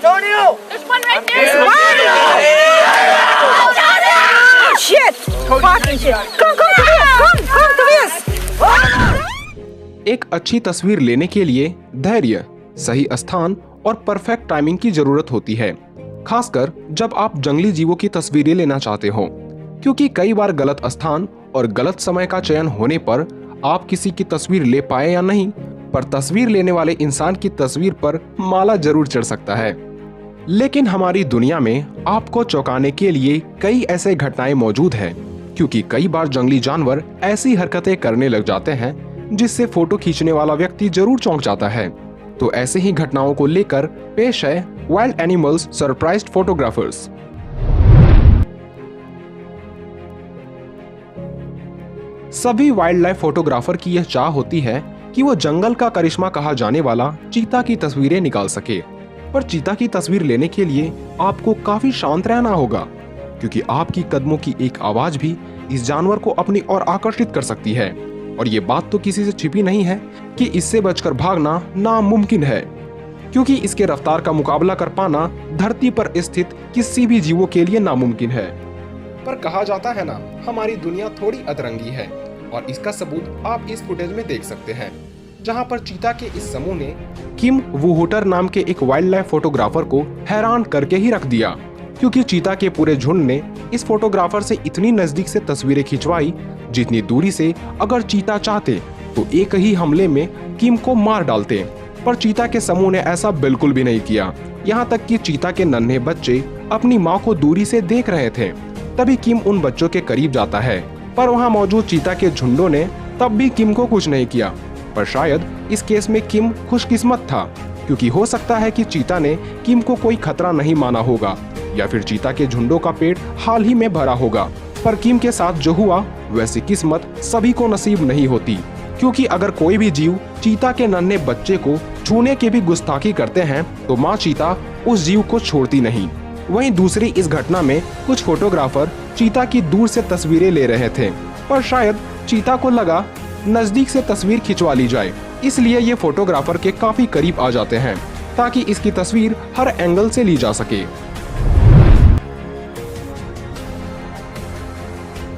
There's one right there. Shit! Fucking shit! Come, Tobias! एक अच्छी तस्वीर लेने के लिए धैर्य, सही स्थान और परफेक्ट टाइमिंग की जरूरत होती है, खासकर जब आप जंगली जीवों की तस्वीरें लेना चाहते हो, क्योंकि कई बार गलत स्थान और गलत समय का चयन होने पर आप किसी की तस्वीर ले पाए या नहीं, पर तस्वीर लेने वाले इंसान की तस्वीर पर माला जरूर चढ़ सकता है। लेकिन हमारी दुनिया में आपको चौंकाने के लिए कई ऐसे घटनाएं मौजूद हैं, क्योंकि कई बार जंगली जानवर ऐसी हरकतें करने लग जाते हैं जिससे फोटो खींचने वाला व्यक्ति जरूर चौंक जाता है। तो ऐसे ही घटनाओं को लेकर पेश है वाइल्ड एनिमल्स सरप्राइज्ड फोटोग्राफर्स। सभी वाइल्ड लाइफ फोटोग्राफर की यह चाह होती है कि वो जंगल का करिश्मा कहा जाने वाला चीता की तस्वीरें निकाल सके, पर चीता की तस्वीर लेने के लिए आपको काफी शांत रहना होगा, क्योंकि आपकी कदमों की एक आवाज भी इस जानवर को अपनी ओर आकर्षित कर सकती है। और ये बात तो किसी से छिपी नहीं है कि इससे बचकर भागना नामुमकिन है, क्योंकि इसके रफ्तार का मुकाबला कर पाना धरती पर स्थित किसी भी जीवों के लिए नामुमकिन है। पर कहा जाता है ना, हमारी दुनिया थोड़ी अतरंगी है, और इसका सबूत आप इस फुटेज में देख सकते हैं, जहां पर चीता के इस समूह ने किम वुहुटर नाम के एक वाइल्ड लाइफ फोटोग्राफर को हैरान करके ही रख दिया, क्योंकि चीता के पूरे झुंड ने इस फोटोग्राफर से इतनी नजदीक से तस्वीरें खिंचवाई जितनी दूरी से अगर चीता चाहते तो एक ही हमले में किम को मार डालते। पर चीता के समूह ने ऐसा बिल्कुल भी नहीं किया। यहाँ तक कि चीता के नन्हे बच्चे अपनी माँ को दूरी से देख रहे थे। तभी किम उन बच्चों के करीब जाता है, पर वहाँ मौजूद चीता के झुंडों ने तब भी किम को कुछ नहीं किया। पर शायद इस केस में किम खुशकिस्मत था, क्योंकि हो सकता है कि चीता ने किम को कोई खतरा नहीं माना होगा, या फिर चीता के झुंडों का पेट हाल ही में भरा होगा। पर किम के साथ जो हुआ वैसी किस्मत सभी को नसीब नहीं होती, क्योंकि अगर कोई भी जीव चीता के नन्हे बच्चे को छूने की भी गुस्ताखी करते हैं तो माँ चीता उस जीव को छोड़ती नहीं। वहीं दूसरी इस घटना में कुछ फोटोग्राफर चीता की दूर से तस्वीरें ले रहे थे, पर शायद चीता को लगा नजदीक से तस्वीर खिंचवा ली जाए, इसलिए ये फोटोग्राफर के काफी करीब आ जाते हैं ताकि इसकी तस्वीर हर एंगल से ली जा सके।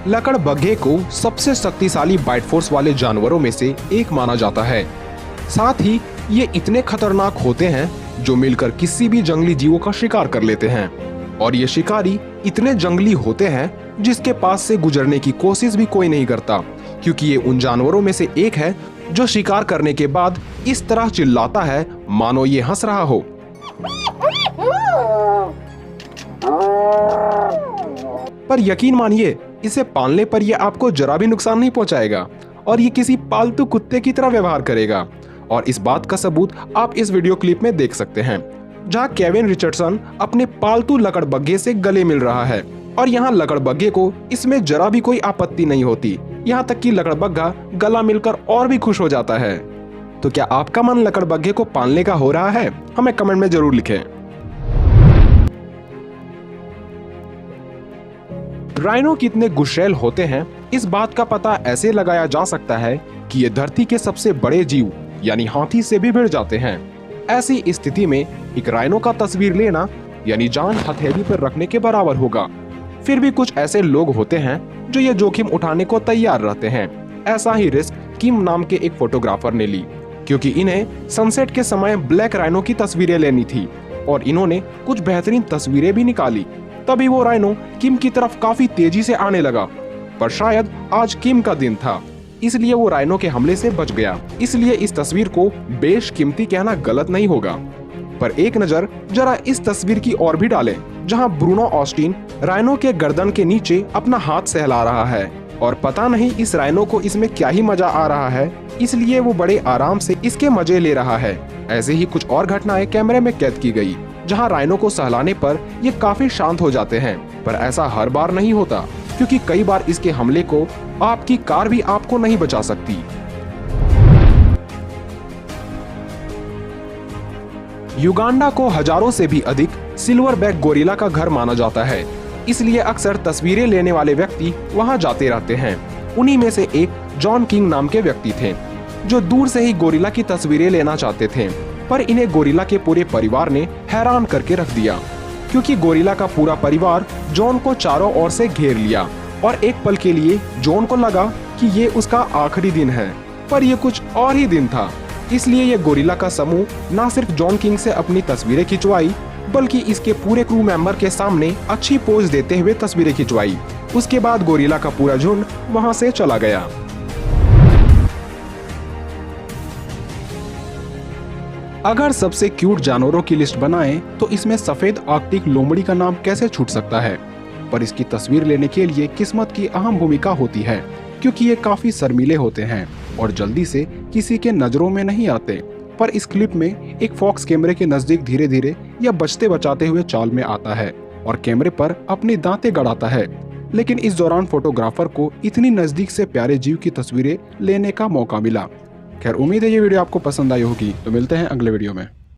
लकड़बग्घे को सबसे शक्तिशाली बाइट फोर्स वाले जानवरों में से एक माना जाता है। साथ ही ये इतने खतरनाक होते हैं जो मिलकर किसी भी जंगली जीवों का शिकार कर लेते हैं, और ये शिकारी इतने जंगली होते हैं जिसके पास से गुजरने की कोशिश भी कोई नहीं करता, क्योंकि ये उन जानवरों में से एक है जो शिकार करने के बाद इस तरह चिल्लाता है मानो ये हंस रहा हो। पर यकीन मानिए, इसे पालने पर यह आपको जरा भी नुकसान नहीं पहुंचाएगा, और ये किसी पालतू कुत्ते की तरह व्यवहार करेगा। और इस बात का सबूत आप इस वीडियो क्लिप में देख सकते हैं, जहां केविन रिचर्डसन अपने पालतू लकड़बग्घे से गले मिल रहा है, और यहाँ लकड़बग्घे को इसमें जरा भी कोई आपत्ति नहीं होती। यहाँ तक कि लकड़बग्घा गला मिलकर और भी खुश हो जाता है। तो क्या आपका मन लकड़बग्घे को पालने का हो रहा है? हमें कमेंट में जरूर लिखें। राइनो कितने गुस्सैल होते हैं, इस बात का पता ऐसे लगाया जा सकता है कि ये धरती के सबसे बड़े जीव यानी हाथी से भी भिड़ जाते हैं। ऐसी स्थिति में एक राइनो का तस्वीर लेना यानी जान हथेली पर रखने के बराबर होगा। फिर भी कुछ ऐसे लोग होते हैं जो ये जोखिम उठाने को तैयार रहते हैं। ऐसा ही रिस्क किम नाम के एक फोटोग्राफर ने ली, क्योंकि इन्हें सनसेट के समय ब्लैक राइनो की तस्वीरें लेनी थी, और इन्होंने कुछ बेहतरीन तस्वीरें भी निकाली। तभी वो राइनो किम की तरफ काफी तेजी से आने लगा, पर शायद आज किम का दिन था, इसलिए वो राइनो के हमले से बच गया। इसलिए इस तस्वीर को बेशकीमती कहना गलत नहीं होगा। पर एक नजर जरा इस तस्वीर की ओर भी डालें, जहां ब्रूनो ऑस्टिन राइनो के गर्दन के नीचे अपना हाथ सहला रहा है, और पता नहीं इस राइनो को इसमें क्या ही मजा आ रहा है, इसलिए वो बड़े आराम से इसके मजे ले रहा है। ऐसे ही कुछ और घटनाएं कैमरे में कैद की गई, जहां राइनो को सहलाने पर ये काफी शांत हो जाते हैं। पर ऐसा हर बार नहीं होता, क्योंकि कई बार इसके हमले को आपकी कार भी आपको नहीं बचा सकती। युगांडा को हजारों से भी अधिक सिल्वरबैक गोरिल्ला का घर माना जाता है, इसलिए अक्सर तस्वीरें लेने वाले व्यक्ति वहां जाते रहते हैं। उन्हीं में से एक जॉन किंग नाम के व्यक्ति थे, जो दूर से ही गोरिल्ला की तस्वीरें लेना चाहते थे। पर इन्हें गोरिल्ला के पूरे परिवार ने हैरान करके रख दिया, क्योंकि गोरिल्ला का पूरा परिवार जॉन को चारों ओर से घेर लिया और एक पल के लिए जॉन को लगा कि ये उसका आखिरी दिन है, पर ये कुछ और ही दिन था। इसलिए ये गोरिल्ला का समूह न सिर्फ जॉन किंग से अपनी तस्वीरें खिंचवाई, बल्कि इसके पूरे क्रू मेंबर के सामने अच्छी पोज देते हुए तस्वीरें खिंचवाई। उसके बाद गोरिल्ला का पूरा झुंड वहां से चला गया। अगर सबसे क्यूट जानवरों की लिस्ट बनाएं, तो इसमें सफेद आर्कटिक लोमड़ी का नाम कैसे छूट सकता है। पर इसकी तस्वीर लेने के लिए किस्मत की अहम भूमिका होती है, क्योंकि ये काफी शर्मीले होते हैं और जल्दी से किसी के नजरों में नहीं आते। पर इस क्लिप में एक फॉक्स कैमरे के नजदीक धीरे धीरे या बचते बचाते हुए चाल में आता है और कैमरे पर अपनी दांतें गड़ाता है। लेकिन इस दौरान फोटोग्राफर को इतनी नजदीक से प्यारे जीव की तस्वीरें लेने का मौका मिला। खैर, उम्मीद है ये वीडियो आपको पसंद आई होगी। तो मिलते हैं अगले वीडियो में।